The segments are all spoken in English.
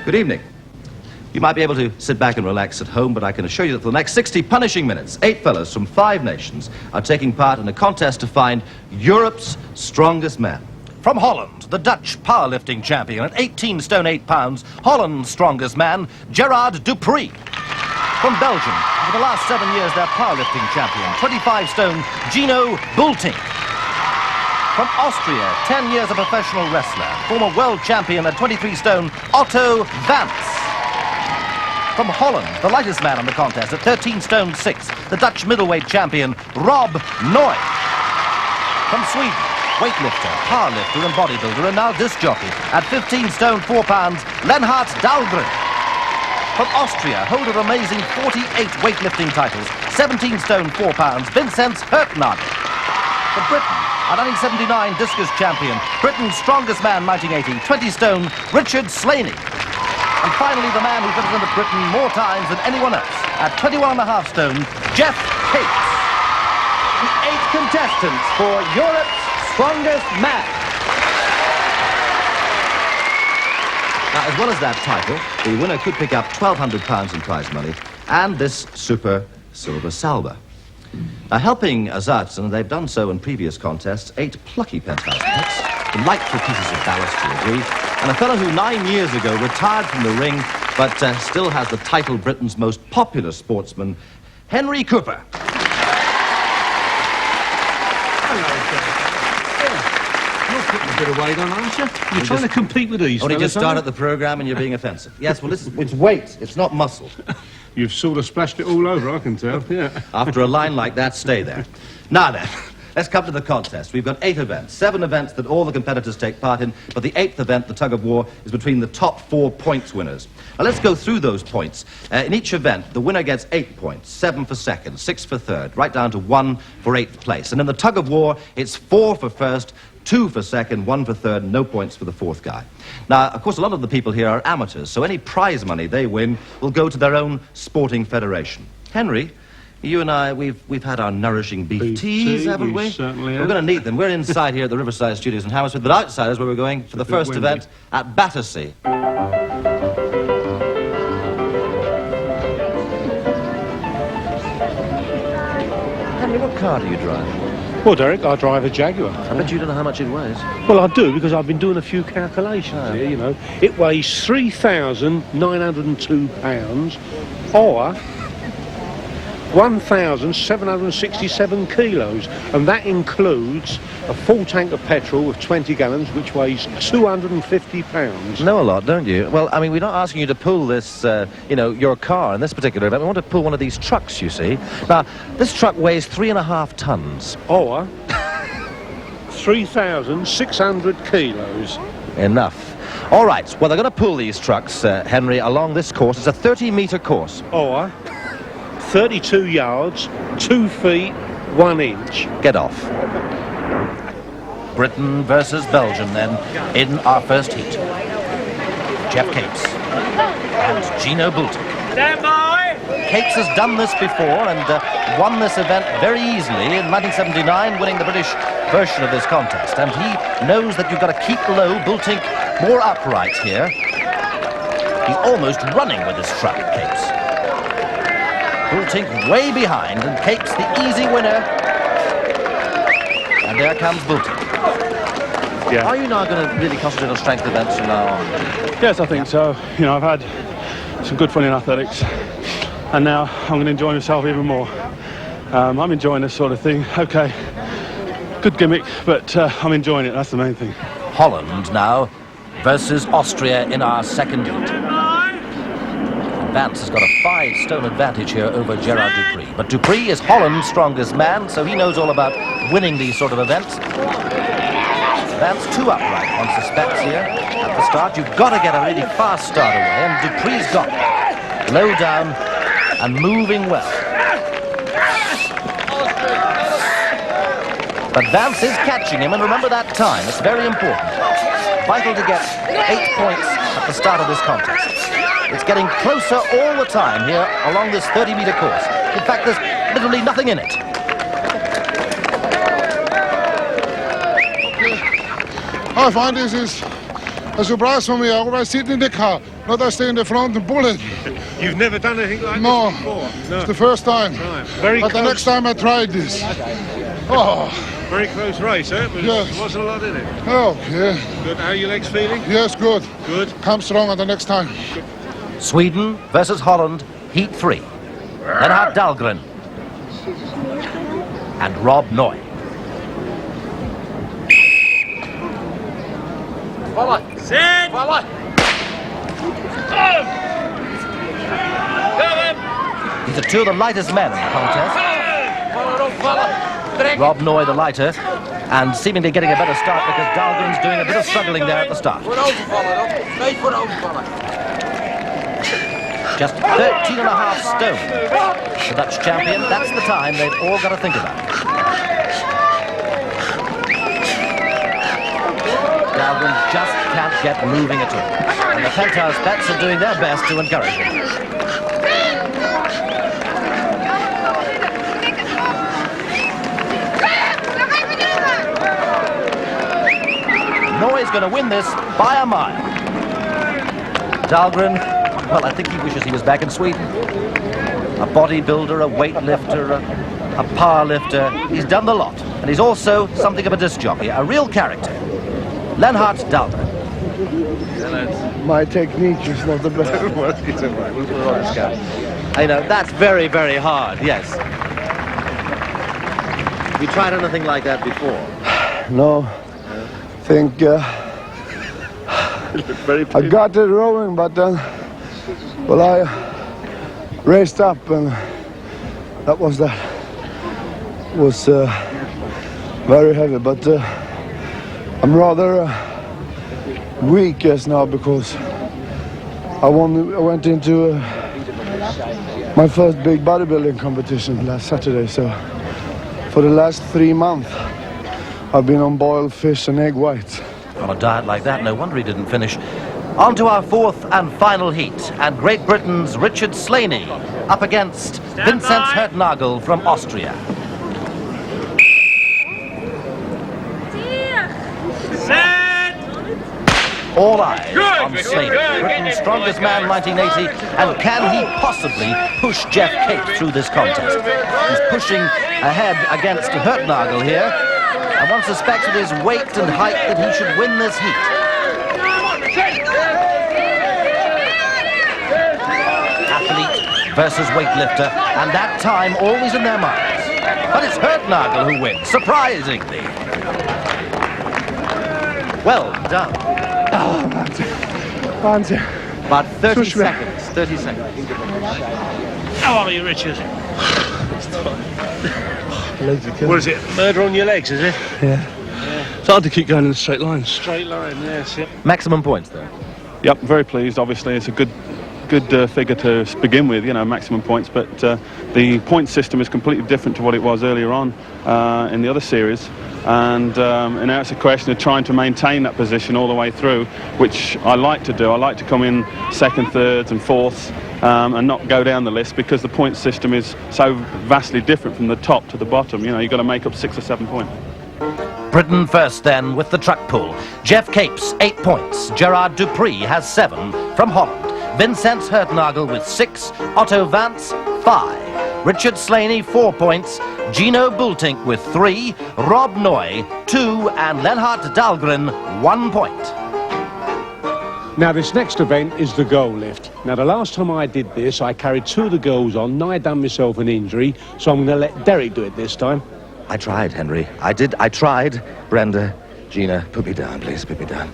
Good evening. You might be able to sit back and relax at home, but I can assure you that for the next 60 punishing minutes, 8 fellas from 5 nations are taking part in a contest to find Europe's strongest man. From Holland, the Dutch powerlifting champion at 18 stone 8 pounds, Holland's strongest man, Gerard Dupree. From Belgium, for the last 7 years, their powerlifting champion, 25 stone, Gino Bultink. From Austria, 10 years a professional wrestler, former world champion at 23 stone, Otto Vance. From Holland, the lightest man on the contest at 13 stone 6, the Dutch middleweight champion, Rob Noy. From Sweden, weightlifter, powerlifter and bodybuilder and now disc jockey at 15 stone 4 pounds, Lenhard Dahlgren. From Austria, holder of amazing 48 weightlifting titles, 17 stone 4 pounds, Vinzenz Hertnagel. From Britain, a 1979 discus champion, Britain's strongest man 1980, 20 stone, Richard Slaney. And finally, the man who represented Britain more times than anyone else, at 21.5 stone, Jeff Cates. The 8 contestants for Europe's strongest man. Now, as well as that title, the winner could pick up £1,200 in prize money and this super silver salver. Now, helping us out, and they've done so in previous contests, 8 plucky penthouse mates, delightful pieces of ballast to agree, and a fellow who 9 years ago retired from the ring, but still has the title Britain's most popular sportsman, Henry Cooper. You're putting a bit of weight on, aren't you? You're trying to compete with these. Only just started the programme and you're being offensive. Yes, well, it's weight, it's not muscle. You've sort of splashed it all over, I can tell, yeah. After a line like that, stay there. Now then, let's come to the contest. We've got 8 events, 7 events that all the competitors take part in, but the 8th event, the tug of war, is between the top 4 points winners. Now let's go through those points. In each event, the winner gets 8 points, 7 for second, 6 for third, right down to 1 for 8th place. And in the tug of war, it's 4 for first, 2 for second, 1 for third, no points for the 4th guy. Now, of course, a lot of the people here are amateurs, so any prize money they win will go to their own sporting federation. Henry, you and I, we've had our nourishing beef teas, haven't we? Certainly We're going to need them. We're inside here at the Riverside Studios in Hammersmith, but outside is where we're going for the first event at Battersea. Henry, what car do you drive? Well, Derek, I drive a Jaguar. I bet you don't know how much it weighs. Well, I do, because I've been doing a few calculations here, you know. It weighs 3,902 pounds, or 1,767 kilos, and that includes a full tank of petrol with 20 gallons, which weighs 250 pounds. Know a lot, don't you? Well, I mean, we're not asking you to pull this, you know, your car in this particular event. We want to pull one of these trucks, you see. Now, this truck weighs 3.5 tons. Or 3,600 kilos. Enough. All right, well, they're going to pull these trucks, Henry, along this course. It's a 30-metre course. Or 32 yards, 2 feet, 1 inch. Get off. Britain versus Belgium, then, in our first heat. Jeff Cates and Gino Bultink. Stand by! Cates has done this before and won this event very easily in 1979, winning the British version of this contest. And he knows that you've got to keep low. Bultink more upright here. He's almost running with this truck, Cates. Bultink way behind, and Cates the easy winner. And there comes Bultink. Yeah. Are you now going to really concentrate on strength events from now on? Yes, I think so. You know, I've had some good fun in athletics, and now I'm going to enjoy myself even more. I'm enjoying this sort of thing. Okay, good gimmick, but I'm enjoying it. That's the main thing. Holland now versus Austria in our second heat. Vance has got a 5-stone advantage here over Gerard Dupree. But Dupree is Holland's strongest man, so he knows all about winning these sort of events. Vance too upright, one suspects here at the start. You've got to get a really fast start away, and Dupree's got it. Low down and moving well. But Vance is catching him, and remember that time. It's very important. Vital to get 8 points at the start of this contest. It's getting closer all the time here along this 30-metre course. In fact, there's literally nothing in it. I find this is a surprise for me. I always sit in the car Not I stay in the front and pull it. You've never done anything like No, this before? No. it's the first time. Right. Very But close. the next time I tried this. Oh, Very close race, eh? But Yes. there wasn't a lot in it. okay. Good. How are your legs feeling? Yes, good. Good. Come stronger the next time. Sweden versus Holland, Heat 3. Lennart Dahlgren and Rob Noy. Set! These are two of the lightest men in the contest. Rob Noy the lighter, and seemingly getting a better start because Dahlgren's doing a bit of struggling there at the start. Just 13 and a half stone. The Dutch champion, that's the time they've all got to think about. Dahlgren just can't get moving at all. And the Penthouse Pets are doing their best to encourage him. Noy's going to win this by a mile. Dahlgren, well, I think he wishes he was back in Sweden. A bodybuilder, a weightlifter, a power lifter. He's done the lot. And he's also something of a disc jockey, a real character. Lennart Dahlgren. My technique is not the best. I know, that's very, very hard, yes. Have you tried anything like that before? No, I think I got it rolling, but then, well, I raced up and that was very heavy, but I'm rather weak just now because I went into my first big bodybuilding competition last Saturday, so for the last 3 months I've been on boiled fish and egg whites. On a diet like that, no wonder he didn't finish. On to our fourth and final heat, and Great Britain's Richard Slaney up against Vincent Hertnagel from Austria. All eyes on Slaney, Britain's strongest man 1980, and can he possibly push Jeff Cape through this contest? He's pushing ahead against Hertnagel here, and one suspects with his weight and height that he should win this heat. Athlete versus weightlifter, and that time always in their minds. But it's Hertnagel who wins, surprisingly. Well done. Wahnsinn. About 30 seconds. 30 seconds. How are you, Richard? What is it? Murder on your legs, is it? Yeah. It's hard to keep going in a straight line. Straight line, yes. Yep. Maximum points, though. Yep, very pleased. Obviously, it's a good figure to begin with, you know, maximum points, but the point system is completely different to what it was earlier on in the other series, and now it's a question of trying to maintain that position all the way through, which I like to do. I like to come in second, thirds and fourths and not go down the list, because the point system is so vastly different from the top to the bottom. You know, you've got to make up 6 or 7 points. Britain first, then, with the truck pull. Jeff Capes, 8 points. Gerard Dupree has 7 from Holland. Vincent Hertnagel with 6. Otto Vance, 5. Richard Slaney, 4 points. Gino Bultink with 3. Rob Noy, 2. And Lennart Dahlgren, 1 point. Now, this next event is the goal lift. Now, the last time I did this, I carried 2 of the girls on, nigh done myself an injury, so I'm going to let Derek do it this time. I tried, Henry. I tried. Brenda, Gina, put me down, please, put me down.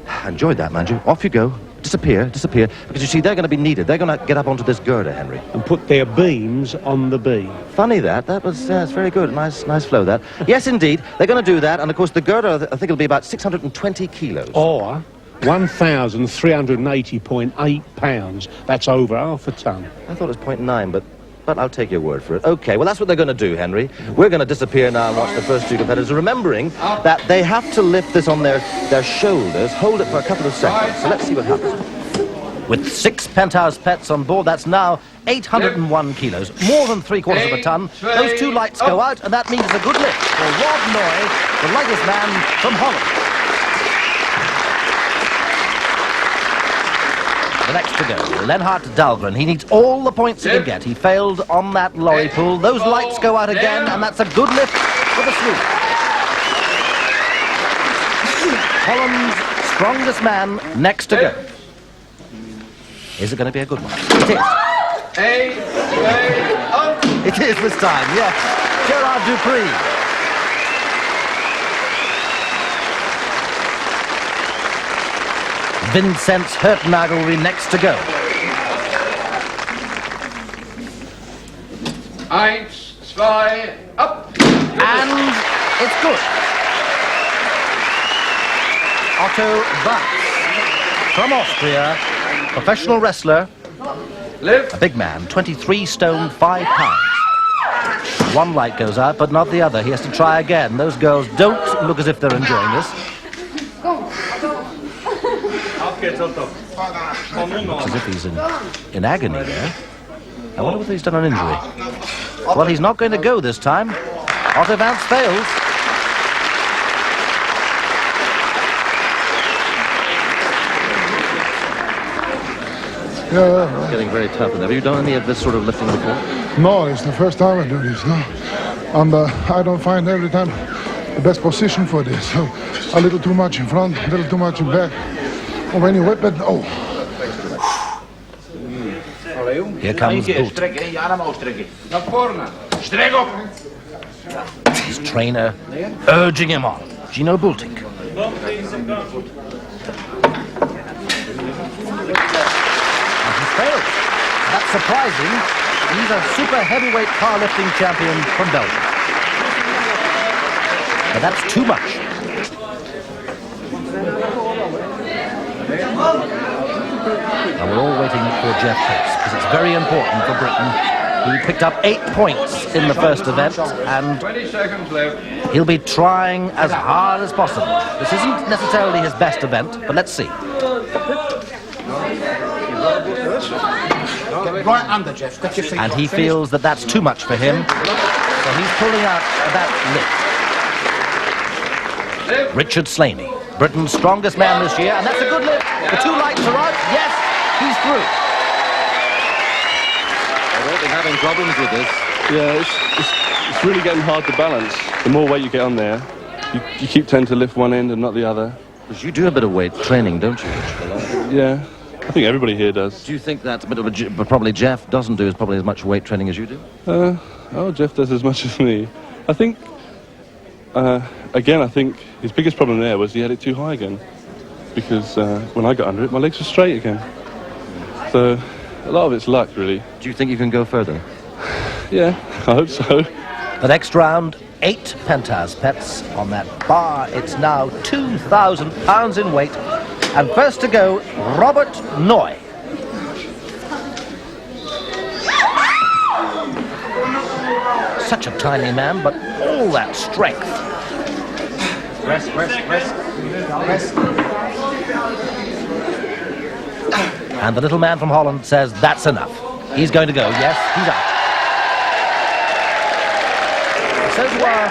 I enjoyed that, mind you. Off you go. Disappear. Because you see, they're going to be needed. They're going to get up onto this girder, Henry. And put their beams on the beam. Funny that. That was it's very good. Nice flow, that. Yes, indeed. They're going to do that. And, of course, the girder, I think it'll be about 620 kilos. Or 1,380.8 pounds. That's over half a ton. I thought it was 0.9, but I'll take your word for it. Okay, well, that's what they're going to do, Henry. We're going to disappear now and watch the first 2 competitors, remembering that they have to lift this on their shoulders, hold it for a couple of seconds. So let's see what happens. With 6 Penthouse Pets on board, that's now 801 kilos, more than 3/4 of a ton. Those 2 lights go out, and that means a good lift for Rob Noy, the lightest man from Holland. The next to go, Lennart Dahlgren. He needs all the points he can get. He failed on that lorry pull. Those lights go out again, and that's a good lift for the swoop. Holland's strongest man next to go. Is it going to be a good one? It is. It is this time, yes. Gerard Dupree. Vincent Hertnagel will be next to go. 1, 2, up! And it's good. Otto Watz from Austria, professional wrestler, a big man, 23 stone, 5 pounds. One light goes out, but not the other. He has to try again. Those girls don't look as if they're enjoying this. Looks as if he's in agony there. I wonder whether he's done an injury. Well, he's not going to go this time. Otto Watz fails. Yeah, It's getting very tough. Have you done any of this sort of lifting before? no, it's the first time I do this. No, and I don't find every time the best position for this. So a little too much in front, a little too much in back. Or when you whip it, oh. Here comes Bolt. His trainer urging him on. Gino Bultic. And he fails. That's surprising. He's a super heavyweight powerlifting champion from Belgium. But that's too much. And we're all waiting for Jeff Pace, because it's very important for Britain. He picked up 8 points in the first event, and 20 seconds left. he'll be trying as hard as possible. This isn't necessarily his best event, but let's see. Right under, Jeff. Get your feet And up. he feels that that's too much for him, so he's pulling out that lift. Richard Slaney, Britain's strongest man this year, and that's a good lift. The 2 lights are out. Yes, he's through. They've been having problems with this. Yeah, it's really getting hard to balance. The more weight you get on there, you keep tending to lift one end and not the other. Because you do a bit of weight training, don't you? Yeah, I think everybody here does. Do you think that's a bit of a... But probably Jeff doesn't do probably as much weight training as you do? Oh, Jeff does as much as me. I think, again, I think his biggest problem there was he had it too high again. Because when I got under it, my legs were straight again. So a lot of it's luck, really. Do you think you can go further? Yeah, I hope so. The next round, 8 pentas pets on that bar. It's now 2,000 pounds in weight. And first to go, Robert Noy. Such a tiny man, but all that strength. Rest. And the little man from Holland says that's enough. He's going to go. Yes, he's out. So to our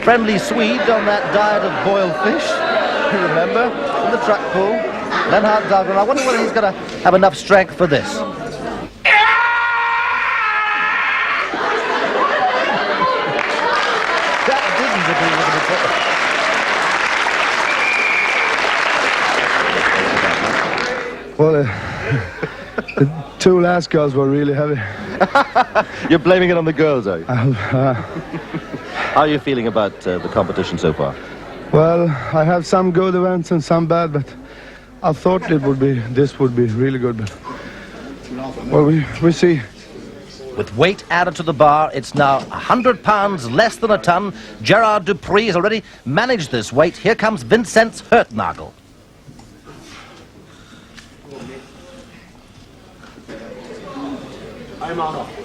friendly Swede on that diet of boiled fish, you remember, in the truck pull. Lennart Dahlgren. I wonder whether he's going to have enough strength for this. That didn't agree with him at all. Well, the 2 last girls were really heavy. You're blaming it on the girls, are you? How How are you feeling about the competition so far? Well, I have some good events and some bad, but I thought this would be really good. But well, we see. With weight added to the bar, it's now 100 pounds, less than a ton. Gerard Dupree has already managed this weight. Here comes Vincent Hertnagel.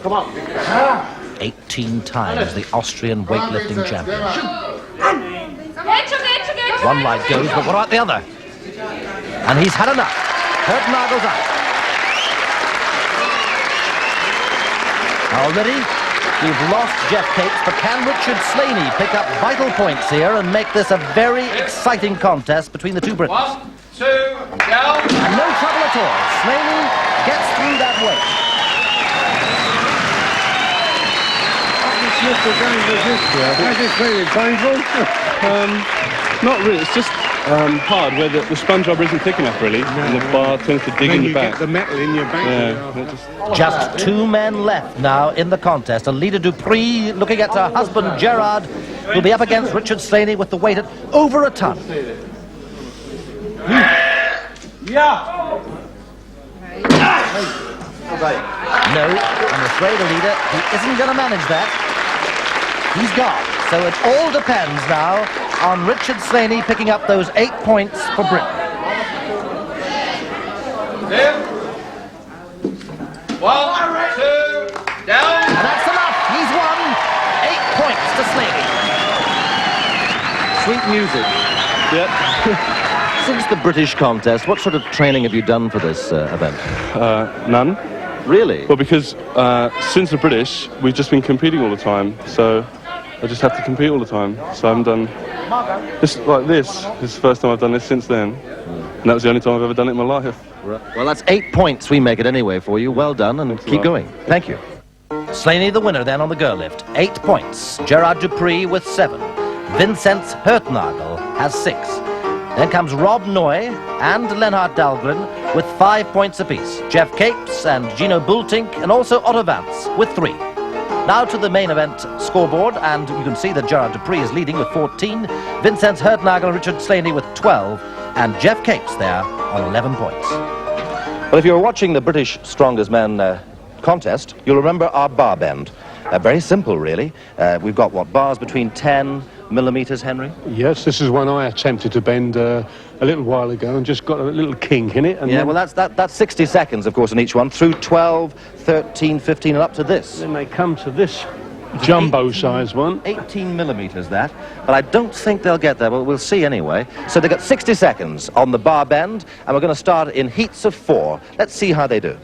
Come on. 18 times the Austrian weightlifting champion. One light goes, but what about the other? And he's had enough. Hertnagel's out. Already, we've lost Jeff Capes, but can Richard Slaney pick up vital points here and make this a very exciting contest between the two Britons? 1, down. And no trouble at all. Slaney gets through that weight. How's it feeling? Painful? Not really. It's just hard where the sponge rubber isn't thick enough, really, and the bar tends to dig in the back. Get the metal in your back. Yeah. Just 2 men left now in the contest. Alida Dupree looking at her husband Gerard, who'll be up against Richard Slaney with the weight at over a ton. No, I'm afraid, Alida, he isn't going to manage that. He's gone. So it all depends now on Richard Slaney picking up those 8 points for Britain. There. 1, 2, down. And that's enough. He's won 8 points to Slaney. Sweet music. Yep. Since the British contest, what sort of training have you done for this event? None. Really? Well, because since the British, we've just been competing all the time, so I just have to compete all the time. So I haven't done this like this. This is the first time I've done this since then. And that was the only time I've ever done it in my life. Well, that's 8 points. We make it anyway for you. Well done, and keep going. Thank you. Slaney the winner then on the girl lift. 8 points. Gerard Dupree with 7. Vincent Hertnagel has 6. Then comes Rob Noy and Lennart Dahlgren with 5 points apiece. Jeff Capes and Gino Bultink and also Otto Vance with 3. Now to the main event scoreboard, and you can see that Gerard Dupree is leading with 14, Vincent Hertnagel and Richard Slaney with 12, and Jeff Capes there on 11 points. Well, if you were watching the British Strongest Man contest, you'll remember our bar bend. Very simple, really. We've got, what, bars between 10 millimeters, Henry? Yes, this is one I attempted to bend a little while ago and just got a little kink in it. And yeah, then, well, that's 60 seconds, of course, in each one, through 12, 13, 15, and up to this. then they come to this jumbo-sized one. 18 millimeters, that. But I don't think they'll get there. Well, we'll see anyway. So they've got 60 seconds on the bar bend, and we're going to start in heats of 4. Let's see how they do.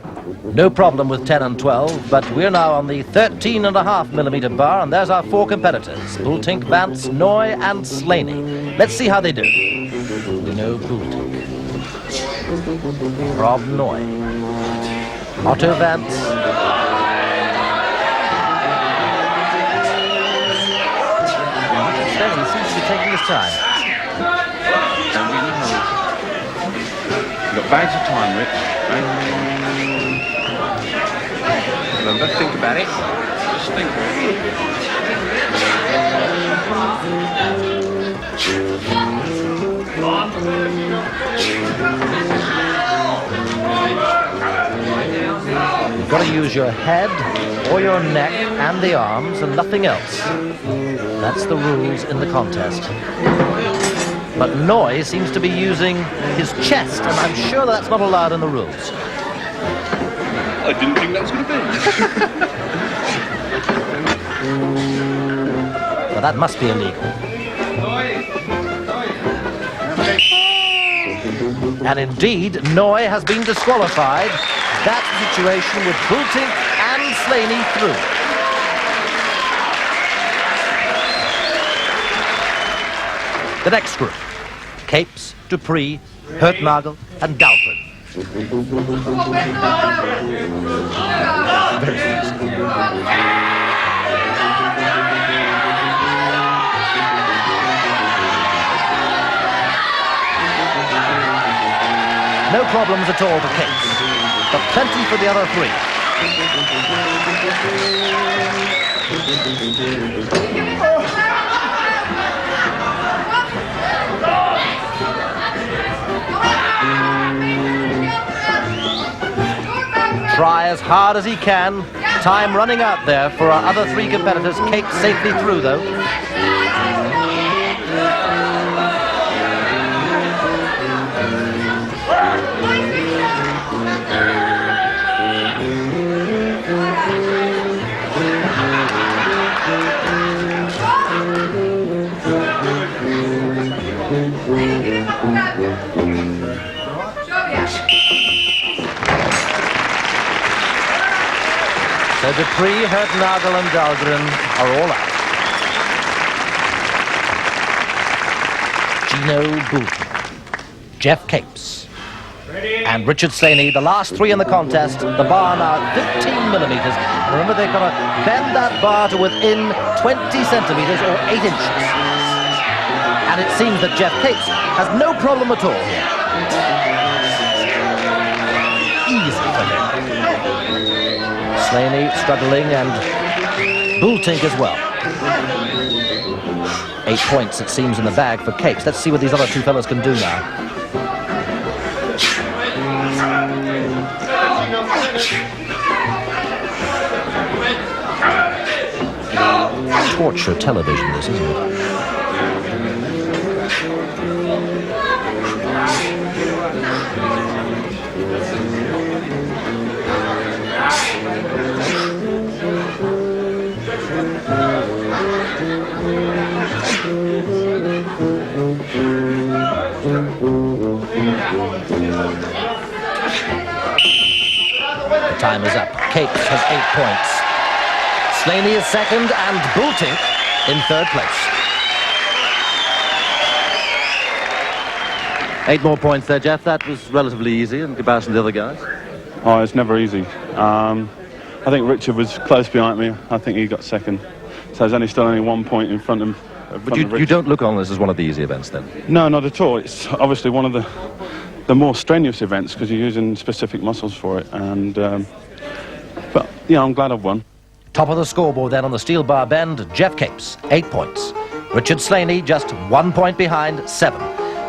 No problem with 10 and 12, but we're now on the 13.5 millimeter bar, and there's our 4 competitors, Bultink, Vance, Noy, and Slaney. Let's see how they do. We know Bultink. Rob Noy. Otto Vance. He seems to be taking his time. Don't be in a hurry. You've got bags of time, Rich. Remember, think about it. Just think. You've got to use your head or your neck and the arms and nothing else. That's the rules in the contest. But Noy seems to be using his chest, and I'm sure that's not allowed in the rules. I didn't think that was going to be. Well, that must be illegal. And indeed, Noy has been disqualified. That's the situation with Bultink and Slaney through. The next group, Capes, Dupree, Hertnagel, and Dahlgren. Very easy. No problems at all for Capes, but plenty for the other 3. Try as hard as he can. Time running out there for our other 3 competitors. Capes safely through, though. So Dupree, Hertnagel and Dahlgren are all out. Gino Bultink, Jeff Capes. And Richard Slaney, the last three in the contest. The bar now at 15 millimeters. And remember, they've got to bend that bar to within 20 centimeters or 8 inches. And it seems that Jeff Capes has no problem at all here. Easy for him. Slaney struggling and Bulltink as well. 8 points, it seems, in the bag for Capes. Let's see what these other two fellas can do now. Torture television, this, isn't it? The time is up. Capes has 8 points. Slaney is second and Bulltink in third place. 8 more points there, Jeff. That was relatively easy in comparison to the other guys. Oh, it's never easy. I think Richard was close behind me. I think he got second. So there's only still only 1 point in front of him. But you don't look on this as one of the easy events then? No, not at all. It's obviously one of the more strenuous events because you're using specific muscles for it. And but yeah, I'm glad I've won. Top of the scoreboard then on the steel bar bend, Jeff Capes, 8 points. Richard Slaney just 1 point behind, 7.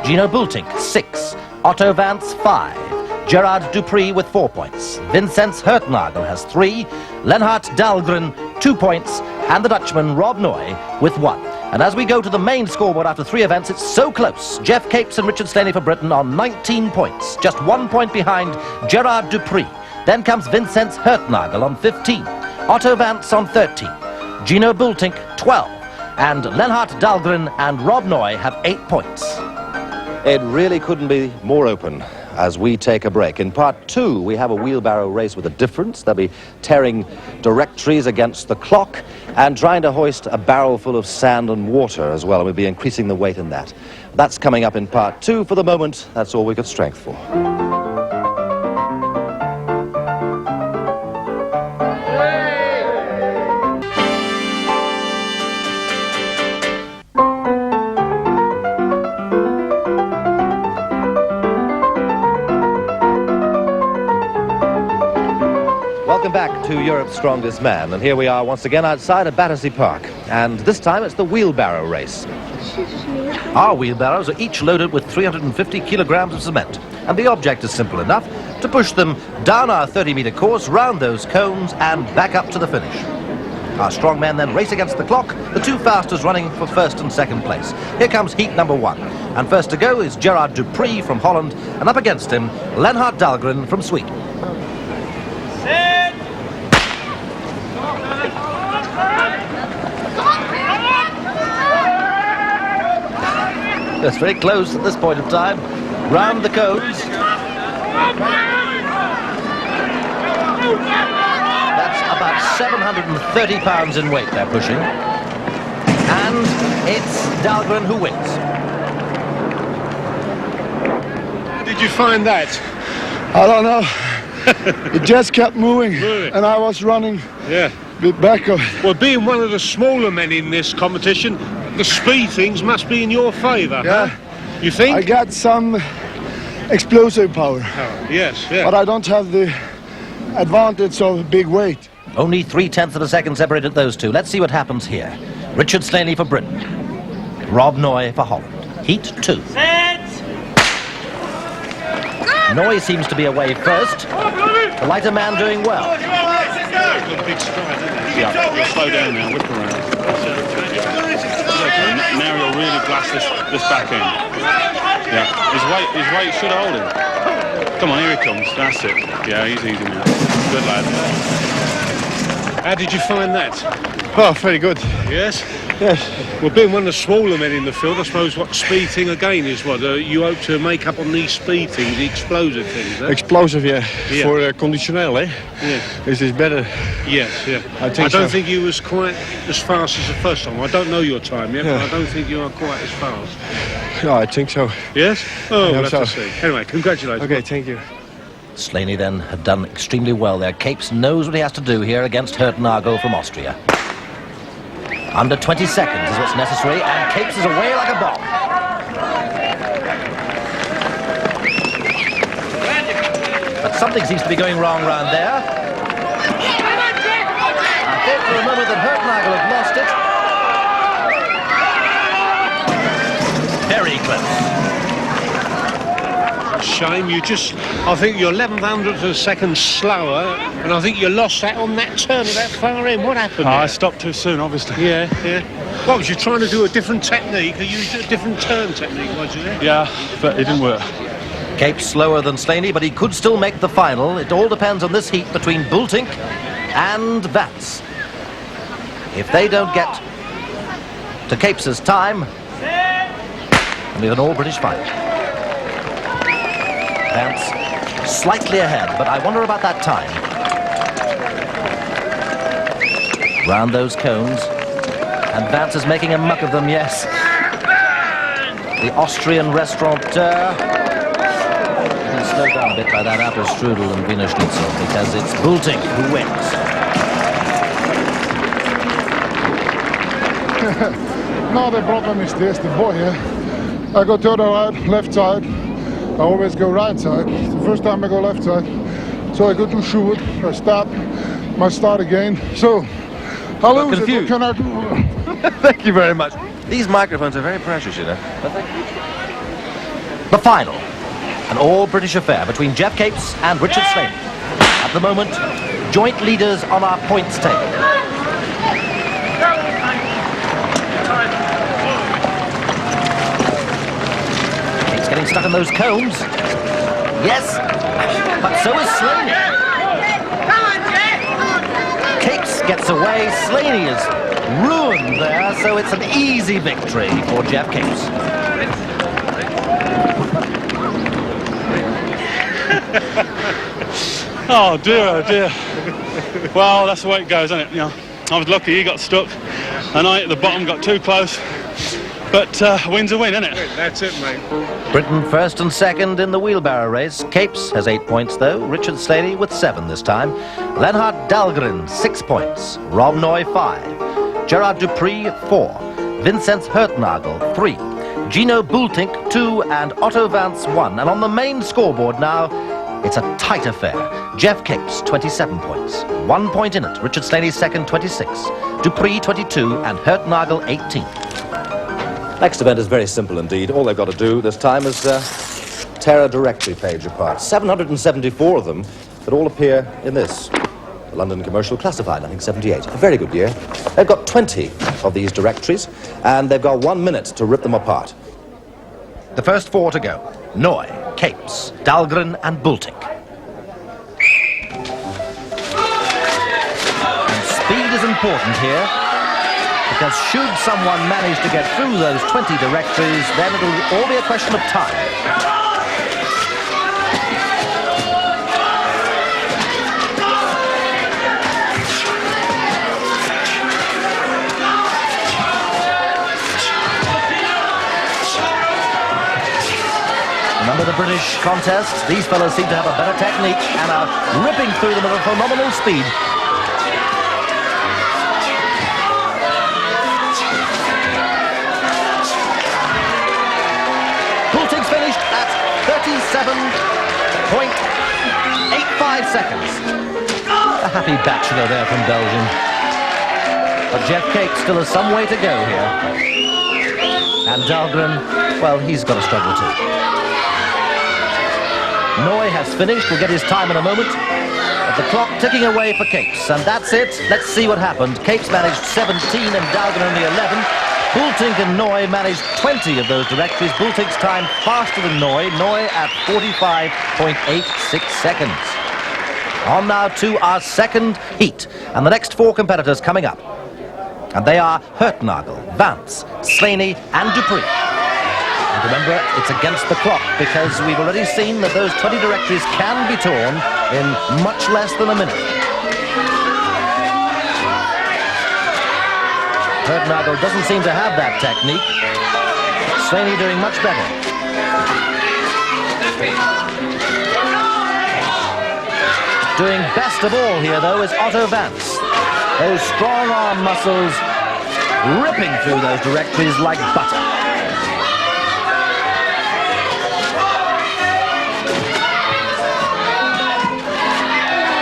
Gino Bulltink, 6. Otto Vance, 5. Gerard Dupree with 4 points. Vincenz Hertnagel has 3. Lenhart Dahlgren, 2 points. And the Dutchman Rob Noy with 1. And as we go to the main scoreboard after 3 events, it's so close. Jeff Capes and Richard Slaney for Britain on 19 points. Just 1 point behind Gerard Dupree. Then comes Vincenz Hertnagel on 15. Otto Vance on 13. Gino Bulltink, 12. And Lenhart Dahlgren and Rob Noy have 8 points. It really couldn't be more open as we take a break. In part 2, we have a wheelbarrow race with a difference. They'll be tearing directories against the clock and trying to hoist a barrel full of sand and water as well. And we'll be increasing the weight in that. That's coming up in part 2. For the moment, that's all we've got strength for. Welcome back to Europe's Strongest Man, and here we are once again outside of Battersea Park, and this time it's the wheelbarrow race. Our wheelbarrows are each loaded with 350 kilograms of cement, and the object is simple enough: to push them down our 30-meter course, round those cones, and back up to the finish. Our strongmen then race against the clock, the 2 fastest running for first and second place. Here comes heat number 1, and first to go is Gerard Dupree from Holland, and up against him, Lenhart Dahlgren from Sweden. That's very close at this point of time. Round the cones. That's about 730 pounds in weight they're pushing. And it's Dahlgren who wins. How did you find that? I don't know. It just kept moving, and I was running a bit back of it. Well, being one of the smaller men in this competition, the speed things must be in your favour, Yeah. huh? You think? I got some explosive power, Yes, yeah. but I don't have the advantage of big weight. Only 3/10 of a second separated those two. Let's see what happens here. Richard Slaney for Britain. Rob Noy for Holland. Heat 2. Noy seems to be away first. The lighter man doing well. Big stride, isn't it? Yeah, you'll slow down now, whip around. Now he'll really blast this back end. Yeah, his weight should hold him. Come on, here he comes. That's it. Yeah, he's easy now. Good lad. How did you find that? Oh, very good. Yes? Yes. Well, being one of the smaller men in the field, I suppose what speed thing again is what? You hope to make up on these speed things, the explosive things, eh? Explosive, yeah. For conditioneel, eh? Yeah. This is better. Yes, yeah. I think don't so. think you was quite as fast as the first time. I don't know your time yet, Yeah. but I don't think you are quite as fast. Yeah, I think so. Yes? Oh, we'll have so. to see. Anyway, congratulations. Okay, thank you. Slaney then had done extremely well there. Capes knows what he has to do here against Hertnagel from Austria. Under 20 seconds is what's necessary, and Capes is away like a bomb. But something seems to be going wrong round there. I thought for a moment that Hertnagel had lost it. Very close. Shame, I think you're 1100th of a second slower, and I think you lost that on that turn at that far end. What happened? I stopped too soon, obviously. Yeah. What, was you trying to do a different technique, or use a different turn technique, was it? Yeah, but it didn't work. Capes slower than Slaney, but he could still make the final. It all depends on this heat between Bultink and Vance. If they don't get to Capes' time, we have an all-British final. Vance slightly ahead, but I wonder about that time. Round those cones, and Vance is making a muck of them, yes. The Austrian restaurateur. You can slow down a bit by that apple strudel and Wiener Schnitzel, because it's Bultink who wins. Now the problem is this, the boy here. I go to the right, left side. I always go right side. It's the first time I go left side. So I go to shoot, I stop, I start again. So I lose it. What can I do? Thank you very much. These microphones are very precious, you know. The final. An all-British affair between Jeff Capes and Richard Slaney. At the moment, joint leaders on our points table. Getting stuck in those cones. Yes, but so is Slaney. Capes gets away. Slaney is ruined there, so it's an easy victory for Jeff Capes. Oh dear, Well, that's the way it goes, isn't it? You know, I was lucky he got stuck, and I at the bottom got too close. But a win's a win, isn't it? That's it, mate. Britain first and second in the wheelbarrow race. Capes has 8 points, though. Richard Slaney with 7 this time. Leonhard Dahlgren, 6 points. Rob Noy, 5. Gerard Dupree, 4. Vincenz Hertnagel, 3. Gino Bultink, 2. And Otto Vance, 1. And on the main scoreboard now, it's a tight affair. Jeff Capes, 27 points. 1 point in it. Richard Slaney, second, 26. Dupree, 22. And Hertnagel, 18. Next event is very simple indeed. All they've got to do this time is tear a directory page apart. 774 of them that all appear in this. The London Commercial Classified, I think 78. A very good year. They've got 20 of these directories, and they've got 1 minute to rip them apart. The first 4 to go. Noy, Capes, Dahlgren and Bultink. And speed is important here. Because should someone manage to get through those 20 directories, then it'll all be a question of time. Remember the British contest? These fellows seem to have a better technique and are ripping through them at a phenomenal speed. Bultink's finished at 37.85 seconds. A happy bachelor there from Belgium. But Jeff Capes still has some way to go here. And Dahlgren, well, he's got to struggle too. Noy has finished. We'll get his time in a moment. But the clock ticking away for Capes. And that's it. Let's see what happened. Capes managed 17 and Dahlgren only 11. Bultink and Noy managed 20 of those directories. Bultink's time faster than Noy. Noy at 45.86 seconds. On now to our second heat. And the next 4 competitors coming up. And they are Hertnagel, Vance, Slaney and Dupree. And remember, it's against the clock because we've already seen that those 20 directories can be torn in much less than a minute. Hertnagel doesn't seem to have that technique. Slaney doing much better. Doing best of all here, though, is Otto Vance. Those strong arm muscles ripping through those directories like butter.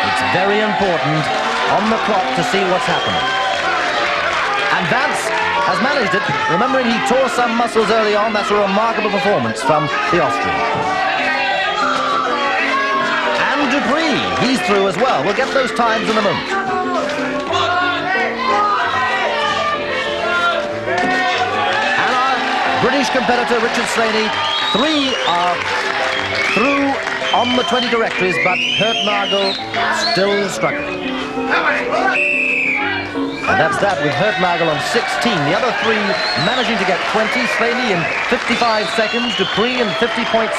It's very important on the clock to see what's happening. And Vance has managed it. Remembering he tore some muscles early on, that's a remarkable performance from the Austrian. And Dupree, he's through as well. We'll get those times in a moment. And our British competitor, Richard Slaney, 3 are through on the 20 directories, but Hertnagel still struggling. And that's that with Hertnagel on 16. The other 3 managing to get 20. Slaney in 55 seconds, Dupree in 50.71,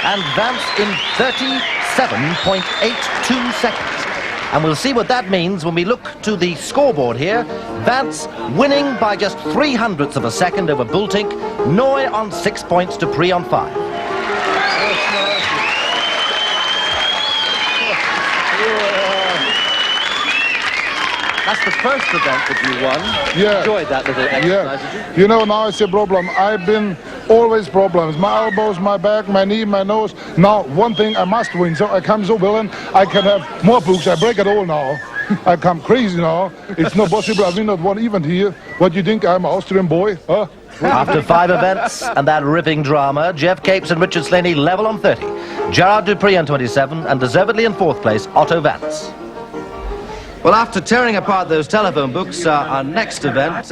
and Vance in 37.82 seconds. And we'll see what that means when we look to the scoreboard here. Vance winning by just 0.03 of a second over Bultink. Noy on 6 points, Dupree on 5. That's the first event that you won. Yeah. Enjoyed that little exercise, did you? You know, now it's a problem. I've been always problems. My elbows, my back, my knee, my nose. Now, one thing I must win. So I come so willing, I can have more books. I break it all now. I come crazy now. It's not possible. I win not one event here. What do you think? I'm an Austrian boy? Huh? After 5 events and that ripping drama, Jeff Capes and Richard Slaney level on 30. Gerard Dupree on 27, and deservedly in 4th place, Otto Vance. Well, after tearing apart those telephone books, our next event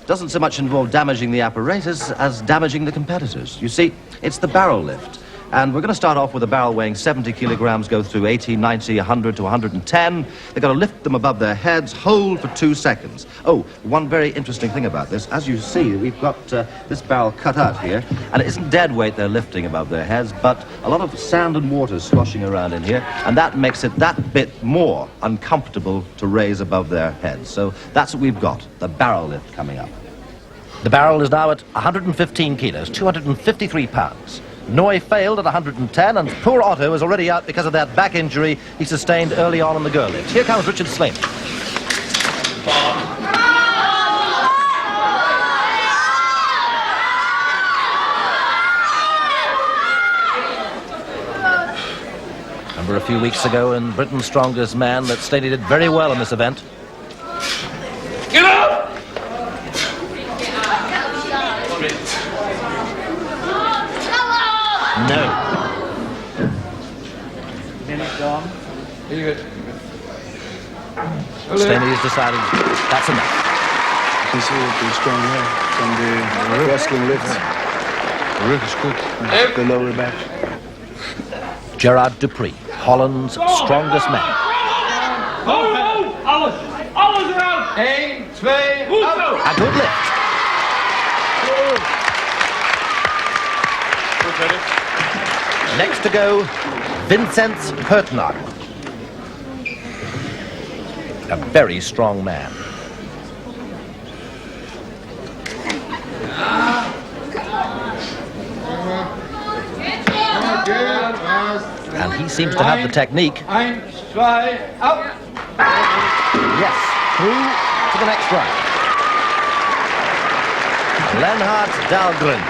doesn't so much involve damaging the apparatus as damaging the competitors. You see, it's the barrel lift. And we're going to start off with a barrel weighing 70 kilograms, go through 80, 90, 100 to 110. They've got to lift them above their heads, hold for 2 seconds. Oh, one very interesting thing about this, as you see, we've got this barrel cut out here, and it isn't dead weight they're lifting above their heads, but a lot of sand and water sloshing around in here, and that makes it that bit more uncomfortable to raise above their heads. So that's what we've got, the barrel lift coming up. The barrel is now at 115 kilos, 253 pounds. Noy failed at 110, and poor Otto is already out because of that back injury he sustained early on in the girl lift. Here comes Richard Slaney. Remember a few weeks ago in Britain's Strongest Man that Slaney did very well in this event. Get up! No. Minute gone. Slaney has decided that's enough. You can see it, the strong hair from the wrestling lift. The rib is good. The lower back. Gerard Dupree, Holland's strongest man. Alles! Alles eruit! 1, 2, A good lift. Next to go, Vincent Hertnagel. A very strong man. And he seems to have the technique. 1, 2, up! Yes, through to the next round. Lenhard Dahlgren.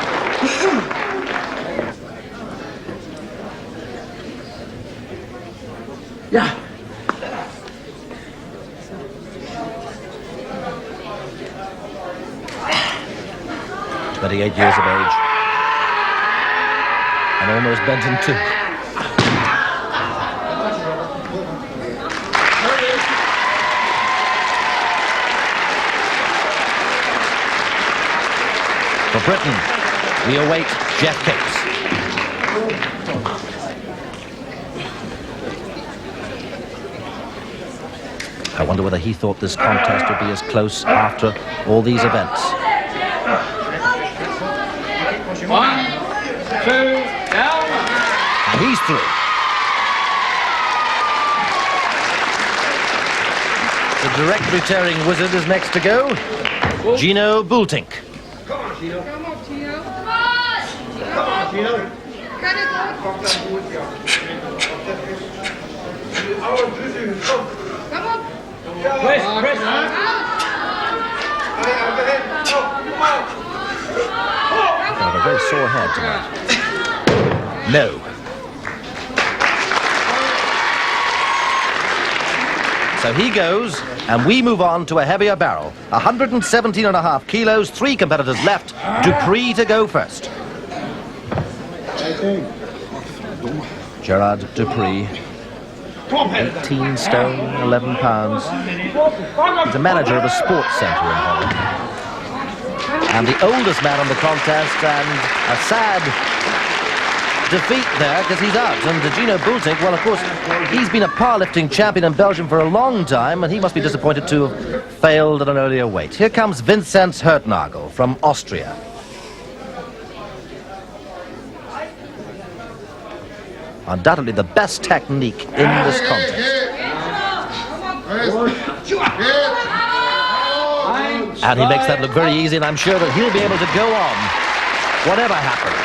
Ja. 28 years of age. And almost bent in 2. For Britain, we await Jeff Capes. I wonder whether he thought this contest would be as close after all these events. 1, 2, down. And he's through. The directory tearing wizard is next to go. Gino Bultink. Come on, Gino. Come on, Gino. Press, press. I have a very sore head tonight. No. So he goes, and we move on to a heavier barrel. 117.5 kilos, 3 competitors left. Dupree to go first. Gerard Dupree, 18 stone, 11 pounds. He's a manager of a sports centre in Holland. And the oldest man on the contest, and a sad defeat there because he's out. And Gino Bultink, well, of course, he's been a powerlifting champion in Belgium for a long time, and he must be disappointed to have failed at an earlier weight. Here comes Vincent Hertnagel from Austria. Undoubtedly the best technique in this contest. And he makes that look very easy, and I'm sure that he'll be able to go on, whatever happens.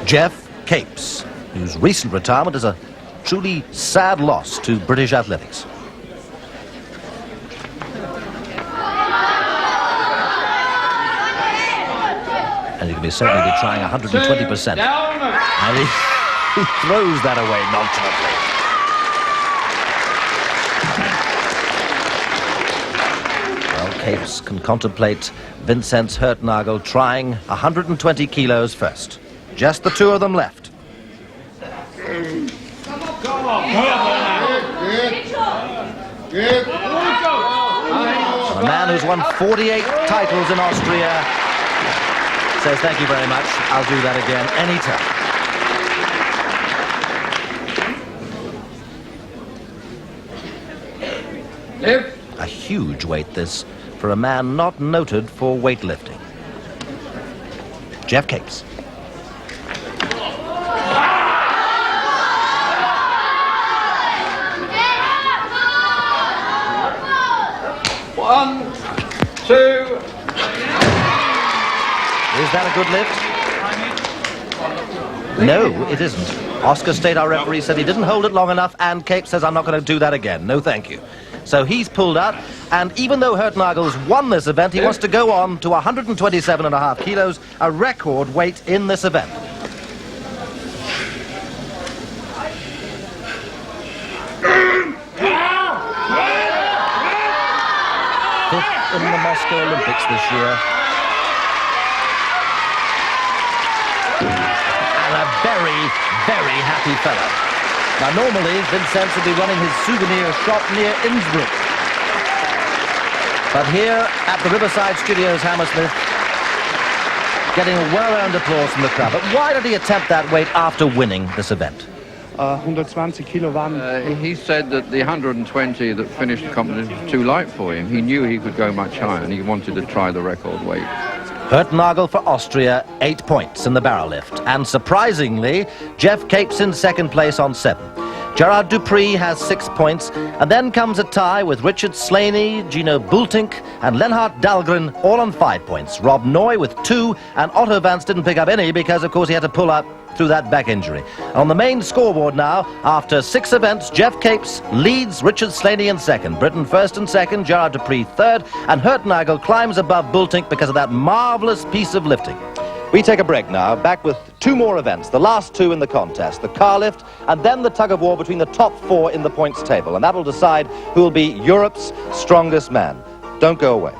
Jeff Capes, whose recent retirement is a truly sad loss to British athletics. And he can certainly be trying 120%. And he throws that away nonchalantly. Well, Capes can contemplate Vincent Hertnagel trying 120 kilos first. Just the two of them left. A man who's won 48 titles in Austria says, thank you very much, I'll do that again anytime. A huge weight, this, for a man not noted for weightlifting. Jeff Capes. One, two. Is that a good lift? No, it isn't. Oscar State, our referee, said he didn't hold it long enough, and Cape says, I'm not going to do that again. No, thank you. So he's pulled out, and even though Hertnagel's won this event, he wants to go on to 127.5 kilos, a record weight in this event. Fifth in the Moscow Olympics this year. A very, very happy fellow. Now, normally, Vincent would be running his souvenir shop near Innsbruck. But here at the Riverside Studios, Hammersmith, getting a well-earned applause from the crowd. But why did he attempt that weight after winning this event? 120 kilo waren. He said that the 120 that finished the competition was too light for him. He knew he could go much higher, and he wanted to try the record weight. Hertnagel for Austria, 8 points in the barrel lift. And surprisingly, Jeff Capes in second place on 7. Gerard Dupree has 6 points, and then comes a tie with Richard Slaney, Gino Bultink, and Lenhard Dahlgren, all on 5 points. Rob Noy with 2, and Otto Vance didn't pick up any because, of course, he had to pull up through that back injury. On the main scoreboard now, after 6 events, Jeff Capes leads Richard Slaney in second. Britain first and second, Gerard Dupree third, and Hertnagel climbs above Bultink because of that marvellous piece of lifting. We take a break now, back with 2 more events, the last 2 in the contest, the car lift and then the tug of war between the top 4 in the points table, and that will decide who will be Europe's strongest man. Don't go away.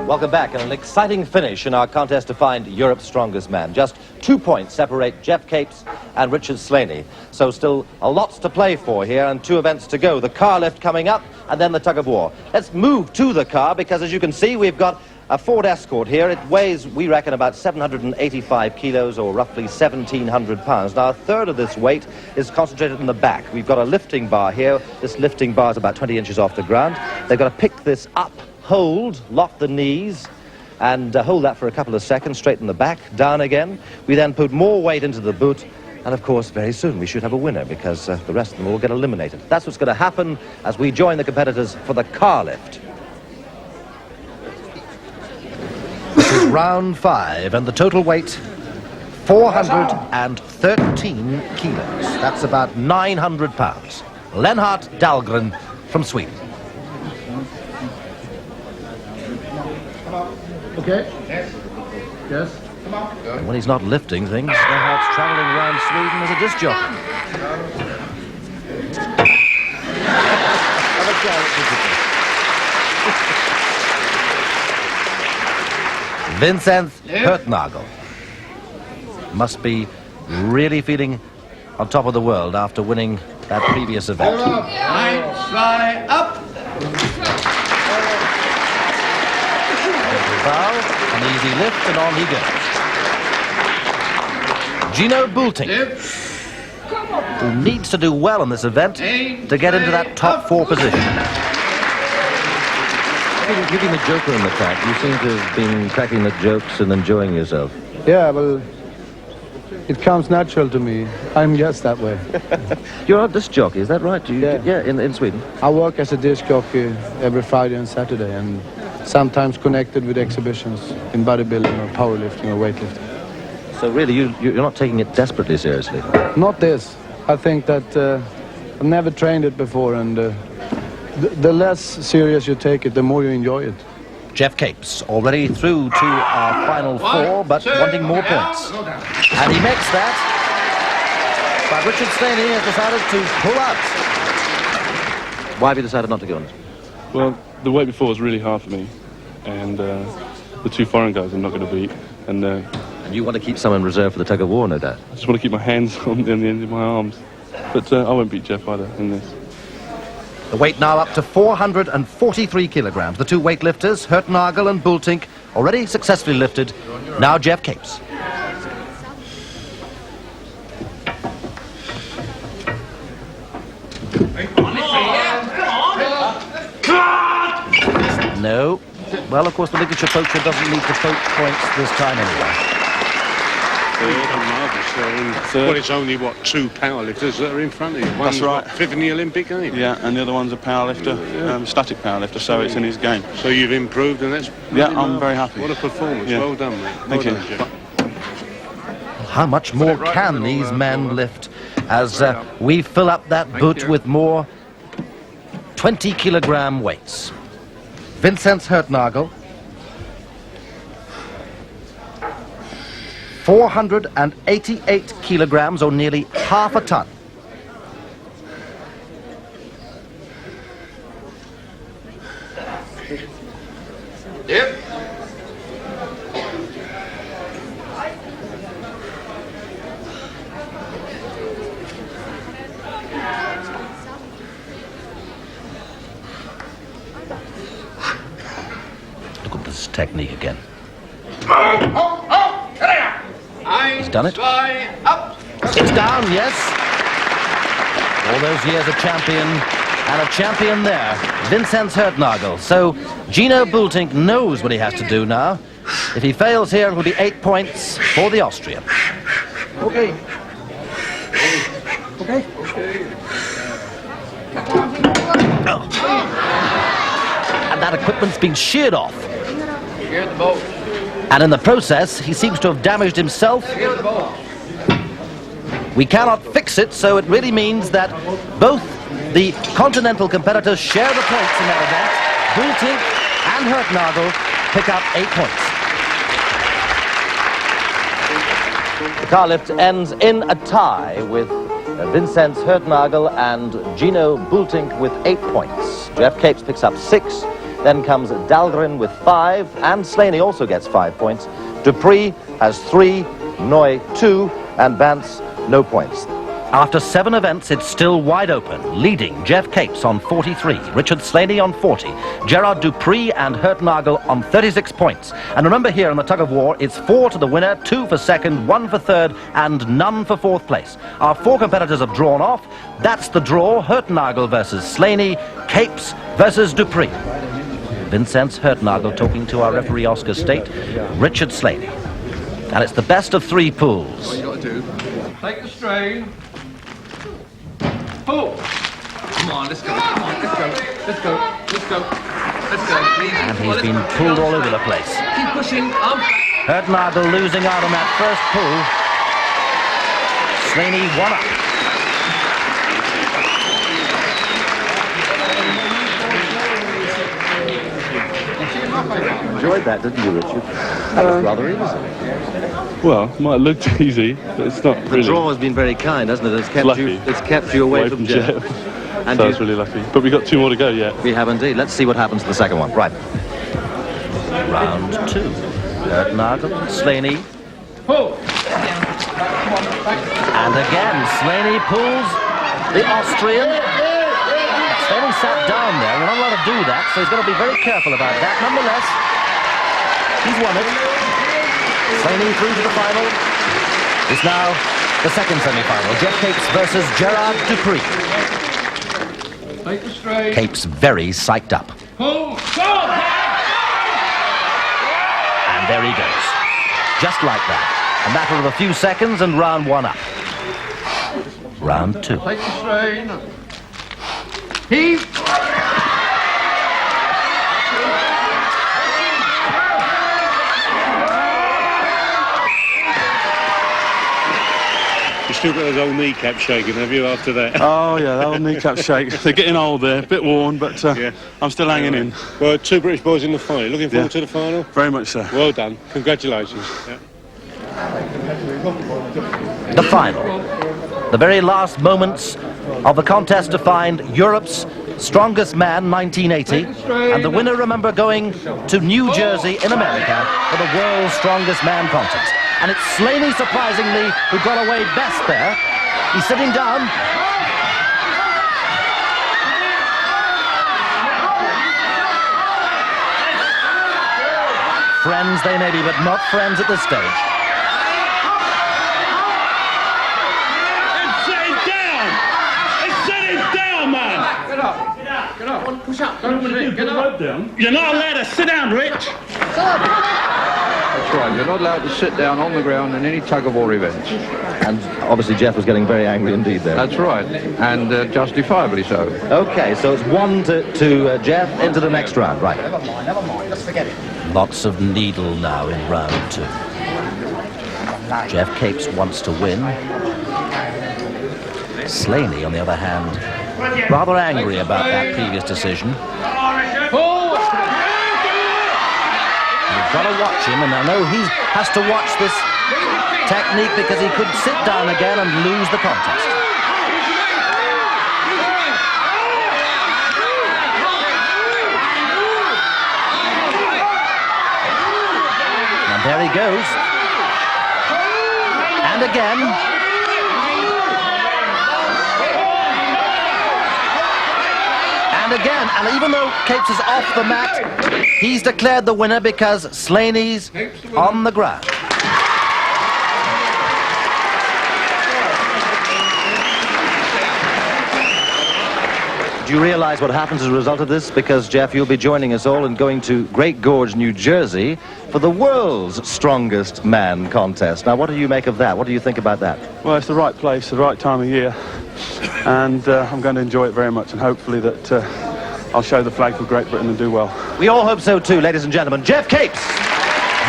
Welcome back, and an exciting finish in our contest to find Europe's strongest man. Just 2 points separate Jeff Capes and Richard Slaney. So still a lots to play for here and 2 events to go. The car lift coming up and then the tug of war. Let's move to the car because, as you can see, we've got a Ford Escort here. It weighs, we reckon, about 785 kilos or roughly 1,700 pounds. Now, a third of this weight is concentrated in the back. We've got a lifting bar here. This lifting bar is about 20 inches off the ground. They've got to pick this up hold, lock the knees, and hold that for a couple of seconds, straighten the back, down again. We then put more weight into the boot, and of course, very soon we should have a winner because the rest of them will get eliminated. That's what's going to happen as we join the competitors for the car lift. This is round 5, and the total weight, 413 kilos. That's about 900 pounds. Lennart Dahlgren from Sweden. Okay. Yes. And when he's not lifting things, Lennart's traveling around Sweden as a disc jockey. Vincent Hurtnagel must be really feeling on top of the world after winning that previous event. 1, 2, up. Bow, an easy lift, and on he goes. Gino Bulting, who needs to do well in this event to get into that top 4 position. You've been the joker in the pack. You seem to have been cracking the jokes and enjoying yourself. Yeah, well, it comes natural to me. I'm just that way. You're a disc jockey, is that right? Yeah. In Sweden. I work as a disc jockey every Friday and Saturday, and sometimes connected with exhibitions in bodybuilding or powerlifting or weightlifting. So really, you're not taking it desperately seriously? Not this. I think that I've never trained it before, and the less serious you take it, the more you enjoy it. Jeff Capes already through to our final 4, but wanting more points. And he makes that. But Richard Slaney has decided to pull out. Why have you decided not to go on it? Well, the weight before was really hard for me, and the 2 foreign guys I'm not going to beat. And you want to keep some in reserve for the tug of war, no doubt? I just want to keep my hands on the end of my arms. But I won't beat Jeff either in this. The weight now up to 443 kilograms. The 2 weightlifters, Hurtnagel and Bultink, already successfully lifted. Now Jeff Capes. No. Well, of course, the ligature poacher doesn't need to poach points this time anyway. Well, it's only, what, 2 powerlifters that are in front of you. One's That's right. 5th in the Olympic game. Yeah, and the other one's a powerlifter, static powerlifter, so it's in his game. So you've improved, and that's... Yeah, I'm very happy. What a performance. Yeah. Well done, mate. Thank you. Well done, Jeff. How much more can these men lift as we fill up that boot with more 20-kilogram weights? Vincent Hurtnagel, 488 kilograms, or nearly half a ton. Yep. Look at this technique again. He's done it. Up. It's down, yes. All those years a champion, and a champion there, Vincent Hurtnagel. So Gino Bultink knows what he has to do now. If he fails here, it will be 8 points for the Austrian. Okay. Okay. Oh. And that equipment's been sheared off. Secure the boat. And in the process, he seems to have damaged himself. Secure the boat. We cannot fix it, so it really means that both the continental competitors share the points in that event. Bultink and Hurtnagel pick up 8 points. The car lift ends in a tie with Vincent Hurtnagel and Gino Bultink with 8 points. Jeff Capes picks up 6. Then comes Dahlgren with 5, and Slaney also gets 5 points. Dupree has 3, Noy 2, and Vance no points. After 7 events, it's still wide open, leading Jeff Capes on 43, Richard Slaney on 40, Gerard Dupree and Hurtnagel on 36 points. And remember here in the tug of war, it's 4 to the winner, 2 for second, 1 for third, and none for 4th place. Our 4 competitors have drawn off. That's the draw: Hurtnagel versus Slaney, Capes versus Dupree. Vincent Hertnagel talking to our referee Oscar State, Richard Slaney. And it's the best of 3 pools. What you got to do? Take the strain. Pull. Come on, let's go. Come on, let's go. Let's go. Let's go. Let's go. And he's been pulled all over the place. Keep pushing. Hertnagel losing out on that first pull. Slaney 1 up. Enjoyed that, didn't you, Richard? That was rather easy. Well, it might have looked easy, but it's not really. The draw has been very kind, hasn't it? It's kept you away from Jeff. And so it's really lucky. But we've got 2 more to go yet. We have indeed. Let's see what happens to the second one. Right. Round 2. Hertnagel, Slaney. Pull. And again, Slaney pulls the Austrian. Slaney sat down there. We're not allowed to do that, so he's got to be very careful about that. Nonetheless, he's won it. Slaney through to the final. It's now the second semi-final. Jeff Capes versus Gerard Dupree. Take the strain. Capes very psyched up. Pull. Go. And there he goes. Just like that. A matter of a few seconds and round 1 up. Round 2. Take the strain. Heave. You still got those old kneecaps shaking, have you, after that? Oh, yeah, that old kneecap shake. They're getting old there, a bit worn, but yeah. I'm still hanging in. Well, 2 British boys in the final. Looking forward to the final? Very much so. Well done. Congratulations. Yeah. The final. The very last moments of the contest to find Europe's strongest man, 1980. And the winner, remember, going to New Jersey in America for the world's strongest man contest. And it's Slaney, surprisingly, who got away best there. He's sitting down. Friends they may be, but not friends at this stage. Get up. Push up. Don't get up. You're not allowed to sit down, Rich. That's right, you're not allowed to sit down on the ground in any tug-of-war events. And obviously Jeff was getting very angry indeed there. That's right, and justifiably so. Okay, so it's 1 to Jeff into the next round, right. Never mind, just forget it. Lots of needle now in round 2. Jeff Capes wants to win. Slaney, on the other hand, rather angry about that previous decision. You've got to watch him, and I know he has to watch this technique because he could sit down again and lose the contest. And there he goes. And again. And again, and even though Capes is off the mat, he's declared the winner because Slaney's on the ground. Do you realize what happens as a result of this? Because, Jeff, you'll be joining us all and going to Great Gorge, New Jersey for the world's strongest man contest. Now, what do you make of that? What do you think about that? Well, it's the right place, the right time of year, and I'm going to enjoy it very much, and hopefully that I'll show the flag for Great Britain and do well. We all hope so too, ladies and gentlemen. Jeff Capes,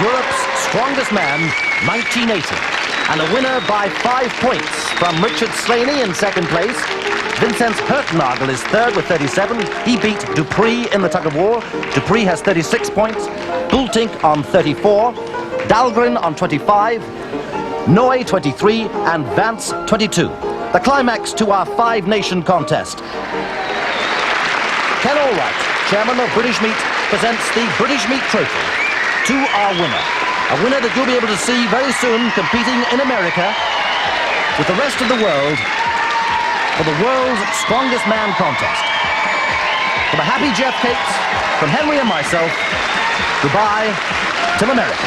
Europe's strongest man, 1980. And a winner by 5 points from Richard Slaney in second place. Vincent Hertnagel is third with 37. He beat Dupree in the tug-of-war. Dupree has 36 points. Bultink on 34. Dahlgren on 25. Noy 23 and Vance 22. The climax to our 5-nation contest. Ken Allwright, chairman of British Meat, presents the British Meat Trophy to our winner. A winner that you'll be able to see very soon competing in America with the rest of the world for the world's strongest man contest. For the happy Jeff Capes, from Henry and myself, goodbye till America.